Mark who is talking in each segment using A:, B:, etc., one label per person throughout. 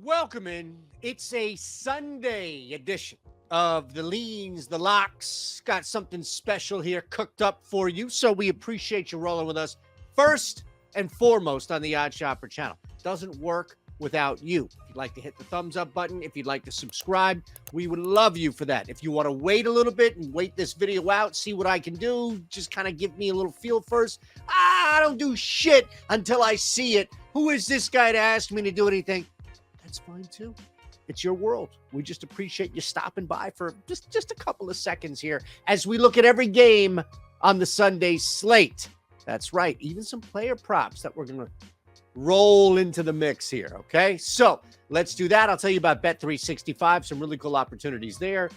A: Welcome in. It's a Sunday edition of the Leans, the Locks. Got something special here cooked up for you, so we appreciate you rolling with us first and foremost on the Odd Shopper channel. Doesn't work without you. If you'd like to hit the thumbs up button, if you'd like to subscribe, we would love you for that. If you want to wait a little bit and wait this video out, see what I can do, just kind of give me a little feel first. I don't do shit until I see it. Who is this guy to ask me to do anything? That's fine too. It's your world. We just appreciate you stopping by for just a couple of seconds here as we look at every game on the Sunday slate. That's right. Even some player props that we're going to roll into the mix here. Okay. So let's do that. I'll tell you about Bet365. Some really cool opportunities there.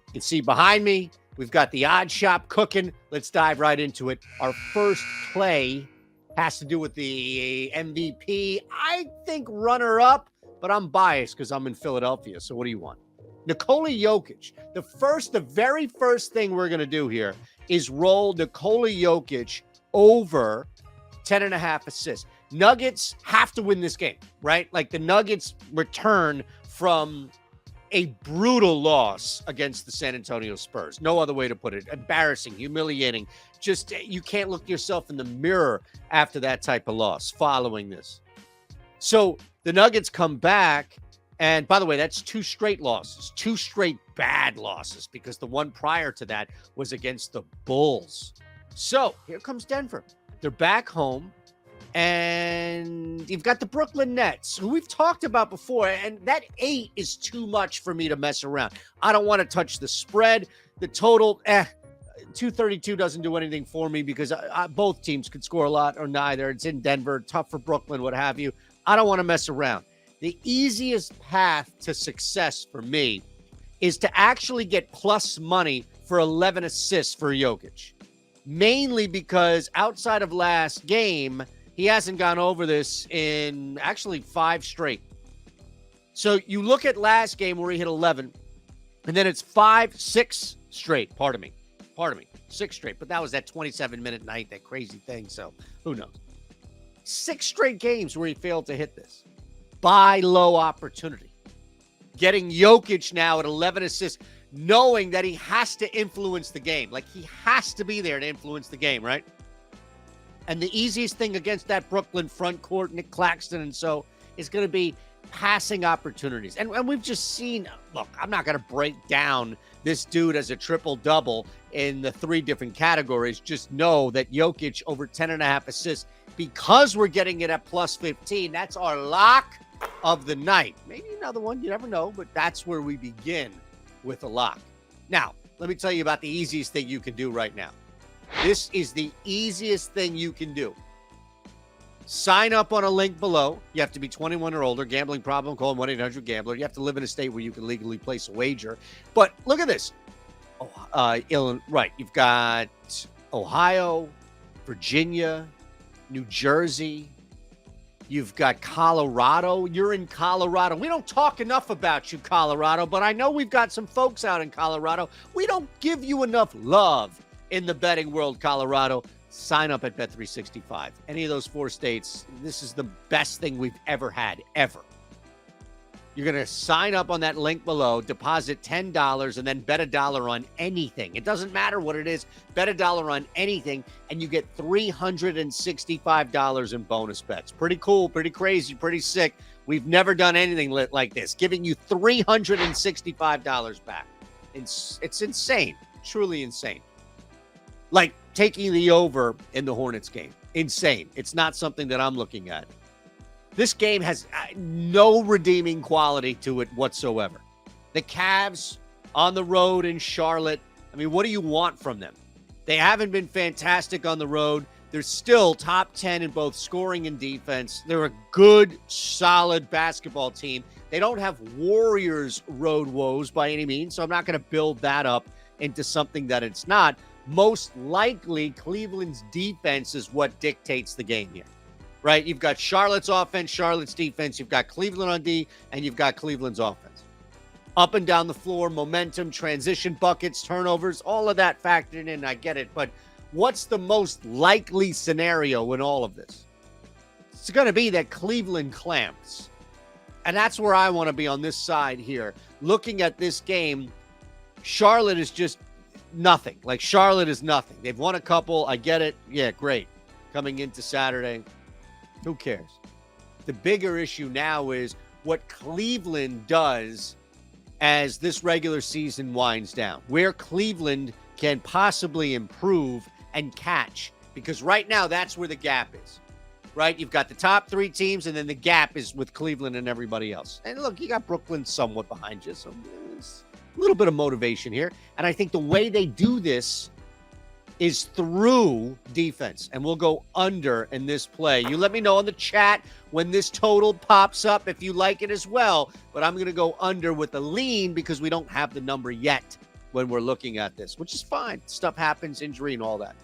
A: You can see behind me, we've got the odd shop cooking. Let's dive right into it. Our first play has to do with the MVP. I think runner up. But I'm biased because I'm in Philadelphia. So what do you want? Nikola Jokic. The very first thing we're going to do here is roll Nikola Jokic over 10.5 assists. Nuggets have to win this game, right? Like the Nuggets return from a brutal loss against the San Antonio Spurs. No other way to put it. Embarrassing, humiliating. Just you can't look yourself in the mirror after that type of loss following this. So the Nuggets come back, and by the way, that's 2 straight losses, 2 straight bad losses, because the one prior to that was against the Bulls. So here comes Denver. They're back home, and you've got the Brooklyn Nets, who we've talked about before, and that 8 is too much for me to mess around. I don't want to touch the spread. The total, 232 doesn't do anything for me because both teams could score a lot or neither. It's in Denver, tough for Brooklyn, what have you. I don't want to mess around. The easiest path to success for me is to actually get plus money for 11 assists for Jokic. Mainly because outside of last game, he hasn't gone over this in actually 5 straight. So you look at last game where he hit 11, and then it's 6 straight. Pardon me. 6 straight. But that was that 27-minute night, that crazy thing. So who knows? 6 straight games where he failed to hit this. Buy low opportunity. Getting Jokic now at 11 assists, knowing that he has to influence the game. Like he has to be there to influence the game, right? And the easiest thing against that Brooklyn front court, Nick Claxton and so, is going to be passing opportunities. And we've just seen, look, I'm not going to break down this dude as a triple-double in the 3 different categories. Just know that Jokic over 10.5 assists, because we're getting it at plus 15, that's our lock of the night. Maybe another one, you never know, but that's where we begin with a lock. Now, let me tell you about the easiest thing you can do right now. This is the easiest thing you can do. Sign up on a link below. You have to be 21 or older. Gambling problem, call 1-800-GAMBLER. You have to live in a state where you can legally place a wager. But look at this. Illinois, right. You've got Ohio, Virginia, New Jersey. You've got Colorado. You're in Colorado. We don't talk enough about you, Colorado, but I know we've got some folks out in Colorado. We don't give you enough love in the betting world, Colorado. Sign up at Bet365. Any of those 4 states, this is the best thing we've ever had, ever. You're going to sign up on that link below, deposit $10, and then bet $1 on anything. It doesn't matter what it is. Bet $1 on anything, and you get $365 in bonus bets. Pretty cool, pretty crazy, pretty sick. We've never done anything like this, giving you $365 back. It's insane, truly insane. Like taking the over in the Hornets game. Insane. It's not something that I'm looking at. This game has no redeeming quality to it whatsoever. The Cavs on the road in Charlotte. I mean, what do you want from them? They haven't been fantastic on the road. They're still top 10 in both scoring and defense. They're a good, solid basketball team. They don't have Warriors road woes by any means, so I'm not going to build that up into something that it's not. Most likely, Cleveland's defense is what dictates the game here, right? You've got Charlotte's offense, Charlotte's defense. You've got Cleveland on D, and you've got Cleveland's offense. Up and down the floor, momentum, transition buckets, turnovers, all of that factored in. I get it. But what's the most likely scenario in all of this? It's going to be that Cleveland clamps. And that's where I want to be on this side here. Looking at this game, Charlotte is just nothing. Like, Charlotte is nothing. They've won a couple. I get it. Yeah, great. Coming into Saturday, who cares? The bigger issue now is what Cleveland does as this regular season winds down, where Cleveland can possibly improve and catch, because right now that's where the gap is, right? You've got the top three teams, and then the gap is with Cleveland and everybody else. And look, you got Brooklyn somewhat behind you, so there's a little bit of motivation here. And I think the way they do this is through defense, and we'll go under in this play. You let me know in the chat when this total pops up if you like it as well, but I'm going to go under with a lean because we don't have the number yet when we're looking at this, which is fine. Stuff happens, injury and all that.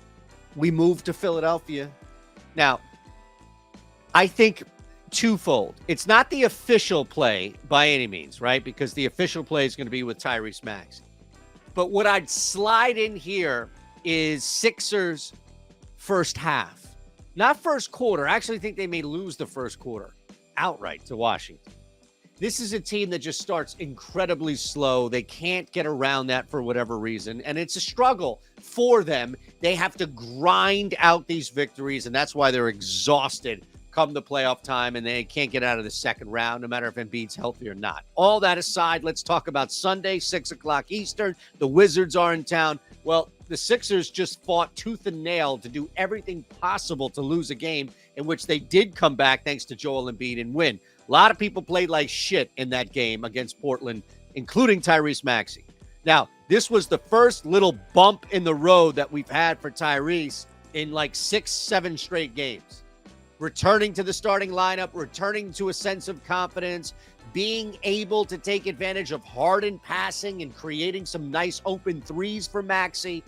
A: We move to Philadelphia. Now, I think twofold. It's not the official play by any means, right? Because the official play is going to be with Tyrese Maxey. But what I'd slide in here is Sixers first half. Not first quarter. I actually think they may lose the first quarter outright to Washington. This is a team that just starts incredibly slow. They can't get around that for whatever reason, and it's a struggle for them. They have to grind out these victories, and that's why they're exhausted come the playoff time, and they can't get out of the second round, no matter if Embiid's healthy or not. All that aside, let's talk about Sunday, 6 o'clock Eastern. The Wizards are in town. Well, the Sixers just fought tooth and nail to do everything possible to lose a game in which they did come back thanks to Joel Embiid and win. A lot of people played like shit in that game against Portland, including Tyrese Maxey. Now, this was the first little bump in the road that we've had for Tyrese in like 6-7 straight games. Returning to the starting lineup, returning to a sense of confidence, being able to take advantage of Harden passing and creating some nice open threes for Maxey.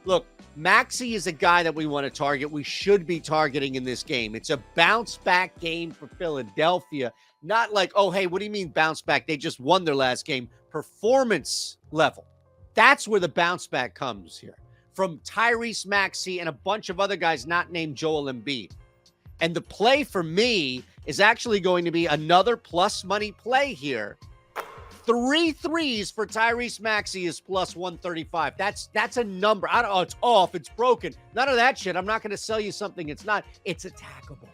A: Look, Maxey is a guy that we want to target. We should be targeting in this game. It's a bounce back game for Philadelphia. Not like, oh, hey, what do you mean bounce back? They just won their last game. Performance level. That's where the bounce back comes here. From Tyrese Maxey and a bunch of other guys not named Joel Embiid. And the play for me is actually going to be another plus money play here. 3 threes for Tyrese Maxey is plus 135. That's a number. I don't know. It's off. It's broken. None of that shit. I'm not going to sell you something it's not. It's attackable.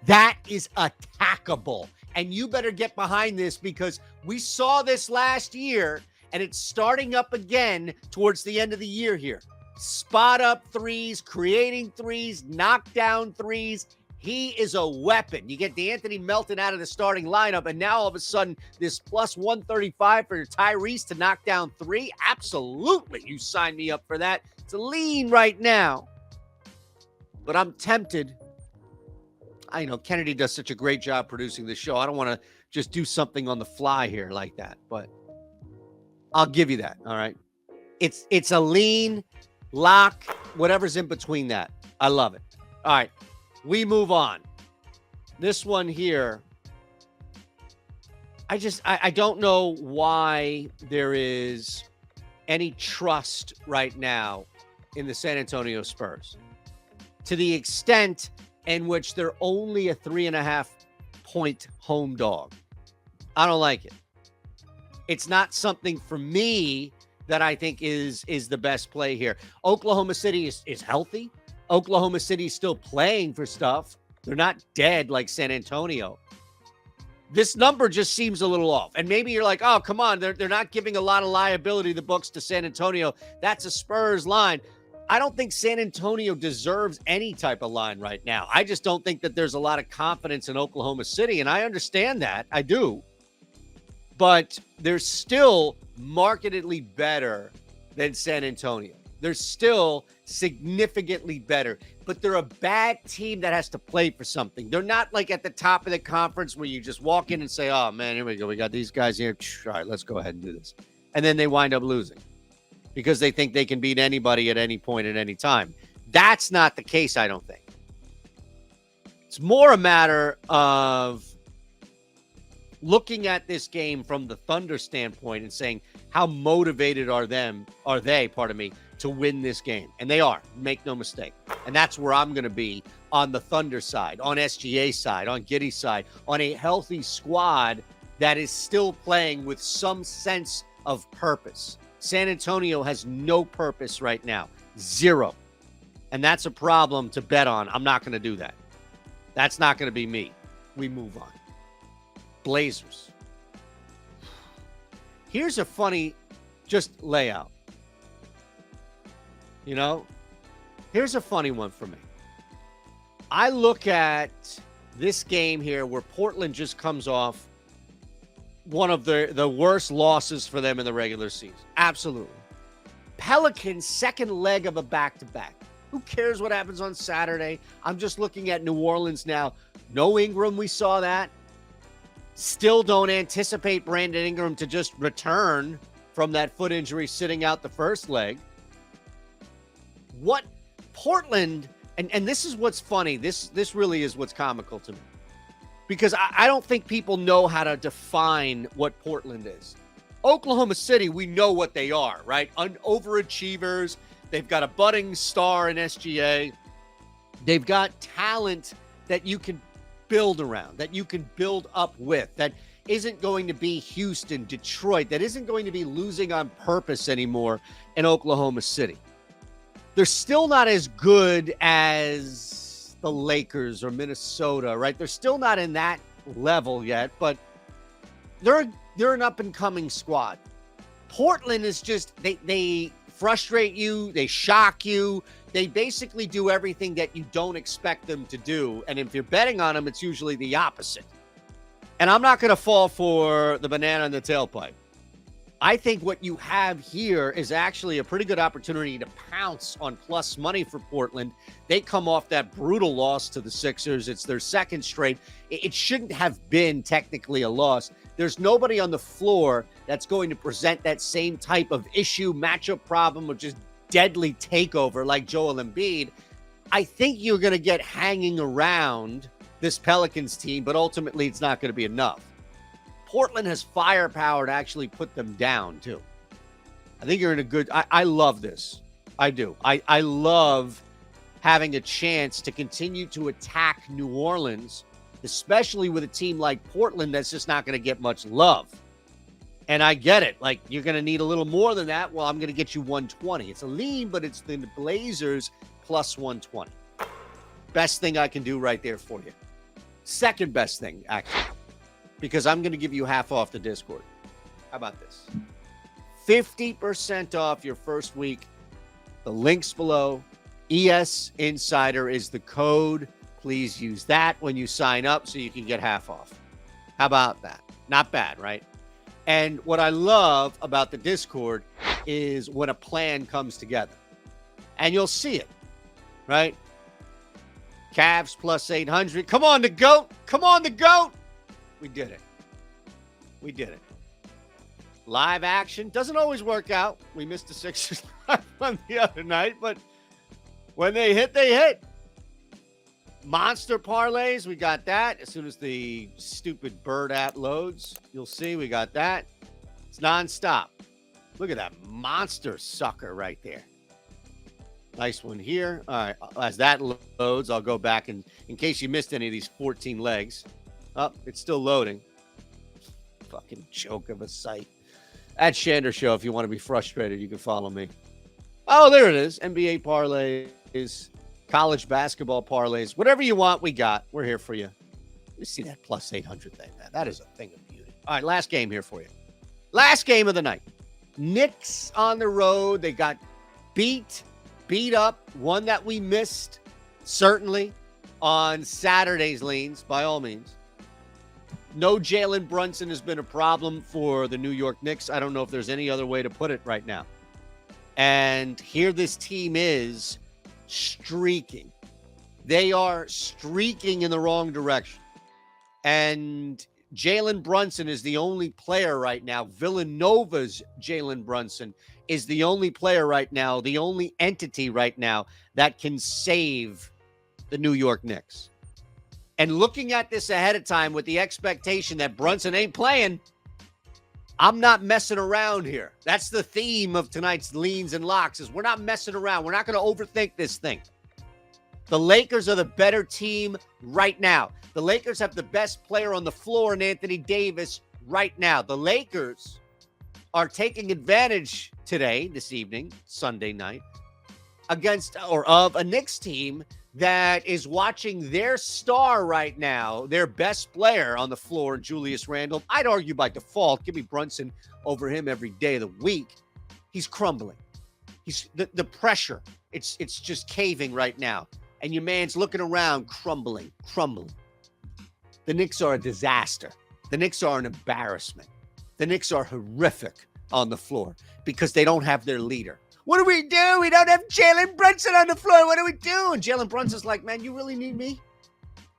A: That is attackable. And you better get behind this because we saw this last year and it's starting up again towards the end of the year here. Spot up threes, creating threes, knockdown threes. He is a weapon. You get D'Anthony Melton out of the starting lineup, and now all of a sudden, this plus 135 for Tyrese to knock down 3? Absolutely. You sign me up for that. It's a lean right now. But I'm tempted. I know Kennedy does such a great job producing the show. I don't want to just do something on the fly here like that, but I'll give you that, all right? It's a lean, lock, whatever's in between that. I love it. All right. We move on. This one here, I don't know why there is any trust right now in the San Antonio Spurs to the extent in which they're only a 3.5 point home dog. I don't like it. It's not something for me that I think is the best play here. Oklahoma City is healthy. Oklahoma City's still playing for stuff. They're not dead like San Antonio. This number just seems a little off. And maybe you're like, oh, come on. They're not giving a lot of liability, the books, to San Antonio. That's a Spurs line. I don't think San Antonio deserves any type of line right now. I just don't think that there's a lot of confidence in Oklahoma City. And I understand that. I do. But they're still markedly better than San Antonio. They're still significantly better, but they're a bad team that has to play for something. They're not like at the top of the conference where you just walk in and say, oh, man, here we go. We got these guys here. All right, let's go ahead and do this. And then they wind up losing because they think they can beat anybody at any point at any time. That's not the case, I don't think. It's more a matter of looking at this game from the Thunder standpoint and saying, how motivated are they, to win this game. And they are, make no mistake. And that's where I'm going to be on the Thunder side, on SGA side, on Giddey's side, on a healthy squad that is still playing with some sense of purpose. San Antonio has no purpose right now. Zero. And that's a problem to bet on. I'm not going to do that. That's not going to be me. We move on. Blazers. Here's a funny just layout. You know, here's a funny one for me. I look at this game here where Portland just comes off one of the worst losses for them in the regular season. Absolutely. Pelicans, second leg of a back-to-back. Who cares what happens on Saturday? I'm just looking at New Orleans now. No Ingram, we saw that. Still don't anticipate Brandon Ingram to just return from that foot injury sitting out the first leg. What Portland, and this is what's funny. This really is what's comical to me. Because I don't think people know how to define what Portland is. Oklahoma City, we know what they are, right? Overachievers. They've got a budding star in SGA. They've got talent that you can build around, that you can build up with, that isn't going to be Houston, Detroit, that isn't going to be losing on purpose anymore in Oklahoma City. They're still not as good as the Lakers or Minnesota, right? They're still not in that level yet, but they're an up-and-coming squad. Portland is just, they frustrate you, they shock you, they basically do everything that you don't expect them to do, and if you're betting on them, it's usually the opposite. And I'm not going to fall for the banana in the tailpipe. I think what you have here is actually a pretty good opportunity to pounce on plus money for Portland. They come off that brutal loss to the Sixers. It's their second straight. It shouldn't have been technically a loss. There's nobody on the floor that's going to present that same type of issue, matchup problem, or just deadly takeover like Joel Embiid. I think you're going to get hanging around this Pelicans team, but ultimately it's not going to be enough. Portland has firepower to actually put them down, too. I think you're in a good... I love this. I do. I love having a chance to continue to attack New Orleans, especially with a team like Portland that's just not going to get much love. And I get it. Like, you're going to need a little more than that. Well, I'm going to get you 120. It's a lean, but it's the Blazers plus 120. Best thing I can do right there for you. Second best thing, actually. Because I'm going to give you half off the Discord. How about this? 50% off your first week. The link's below. ES Insider is the code. Please use that when you sign up so you can get half off. How about that? Not bad, right? And what I love about the Discord is when a plan comes together. And you'll see it, right? Cavs plus 800. Come on, the GOAT. Come on, the GOAT. We did it. We did it. Live action doesn't always work out. We missed the Sixers live on the other night, but when they hit, they hit. Monster parlays, we got that. As soon as the stupid Bird app loads, you'll see we got that. It's nonstop. Look at that monster sucker right there. Nice one here. All right, as that loads, I'll go back and in case you missed any of these 14 legs. Oh, it's still loading. Fucking joke of a site. At Shander Show, if you want to be frustrated, you can follow me. Oh, there it is. NBA parlays, college basketball parlays, whatever you want, we got. We're here for you. Let me see that plus 800 thing. That is a thing of beauty. All right, last game here for you. Last game of the night. Knicks on the road. They got beat up. One that we missed, certainly, on Saturday's leans, by all means. No Jalen Brunson has been a problem for the New York Knicks. I don't know if there's any other way to put it right now. And here this team is streaking. They are streaking in the wrong direction. And Jalen Brunson is the only player right now. Villanova's Jalen Brunson is the only player right now, the only entity right now that can save the New York Knicks. And looking at this ahead of time with the expectation that Brunson ain't playing, I'm not messing around here. That's the theme of tonight's leans and locks is we're not messing around. We're not going to overthink this thing. The Lakers are the better team right now. The Lakers have the best player on the floor in Anthony Davis right now. The Lakers are taking advantage today, this evening, Sunday night, of a Knicks team that is watching their star right now, their best player on the floor, Julius Randle. I'd argue by default, give me Brunson over him every day of the week. He's crumbling. He's the pressure. It's just caving right now. And your man's looking around, crumbling. The Knicks are a disaster. The Knicks are an embarrassment. The Knicks are horrific on the floor because they don't have their leader. What do we do? We don't have Jalen Brunson on the floor. What do we do? And Jalen Brunson's like, man, you really need me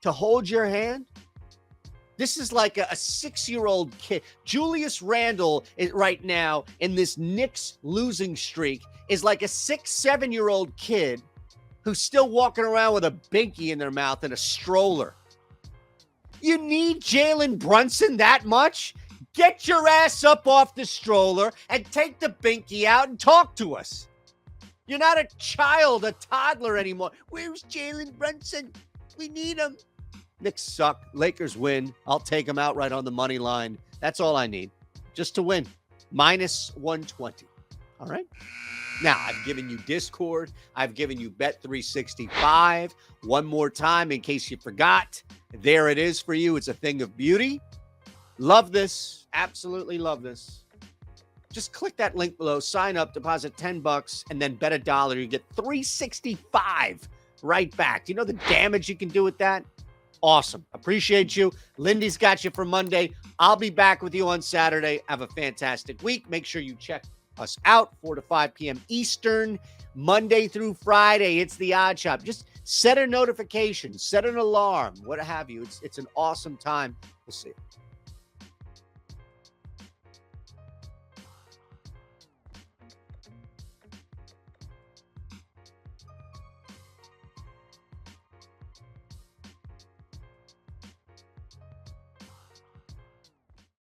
A: to hold your hand? This is like a 6-year-old kid. Julius Randle is right now in this Knicks losing streak is like a 6-7-year-old kid who's still walking around with a binky in their mouth and a stroller. You need Jalen Brunson that much? Get your ass up off the stroller and take the binky out and talk to us. You're not a child, a toddler anymore. Where's Jalen Brunson? We need him. Knicks suck. Lakers win. I'll take them outright on the money line. That's all I need. Just to win. -120. All right? Now, I've given you Discord. I've given you Bet365. One more time in case you forgot. There it is for you. It's a thing of beauty. Love this. Absolutely love this. Just click that link below. Sign up, deposit $10, and then bet $1. You get $365 right back. Do you know the damage you can do with that? Awesome. Appreciate you. Lindy's got you for Monday. I'll be back with you on Saturday. Have a fantastic week. Make sure you check us out 4 to 5 p.m. Eastern, Monday through Friday. It's the Odd Shop. Just set a notification, set an alarm, what have you. It's an awesome time. We'll see you.